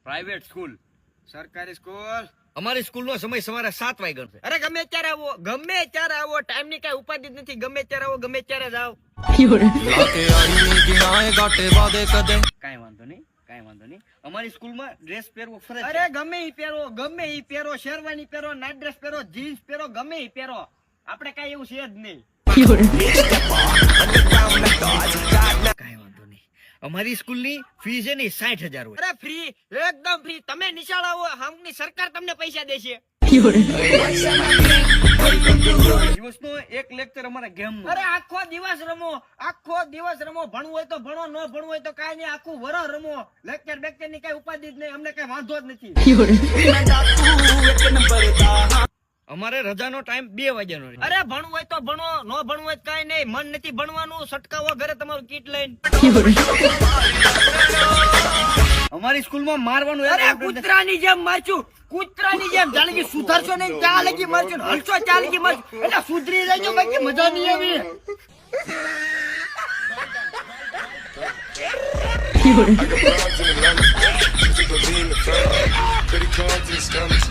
Private school. સરકારી school. અમારી school નો સમય સવારે 7 વાગ્યાનો છે. અરે ગમે ત્યારે આવો ટાઈમ ની કઈ ઉપાધિ જ નથી. ગમે ત્યારે આવો, ગમે ત્યારે જાઓ. કાંઈ વાંધો નહીં. અમારી સ્કૂલમાં ડ્રેસ પહેરવો ફરજ. અરે ગમે ઈ પહેરો, શેરવાની પહેરો, નાઇટ ડ્રેસ પહેરો, જીન્સ પહેરો, ગમે ઈ પહેરો. આપણે કઈ એવું છે જ નહીં. કાંઈ વાંધો નહીં. અમારી સ્કૂલની ફી છે ને 60,000 હોય. અરે ફ્રી, એકદમ ફ્રી. તમે નિશાળ આવો, હામની સરકાર તમને પૈસા દેશે. દિવસનો એક લેક્ચર અમારા ગેમનો. અરે આખો દિવસ રમો. ભણવું હોય તો ભણો, ન ભણવું હોય તો કાંઈ નહીં. આખું વરસ રમો. લેક્ચર બેક્ચર ની કઈ ઉપાધિ જ નહીં. અમને કઈ વાંધો જ નથી. અમારે રજાનો ટાઈમ 2 વાગ્યાનો છે. અરે ભણવું હોય તો ભણો, ન ભણવું હોય તો કાંઈ નહીં. મન નથી ભણવાનું, સટકાવો ઘરે તમારું કીટ લઈને. અમારી સ્કૂલમાં મારવાનું. અરે કૂતરાની જેમ મારશું, કૂતરાની જેમ. જાણે કે સુધરશો નહીં ત્યાં લગી મારશું, હલશો ત્યાં લગી મારશું. એટલે સુધરી જજો, બાકી મજા નહીં આવી. I got broads in Atlanta. Just a beam of fame. Pretty cards and stunts.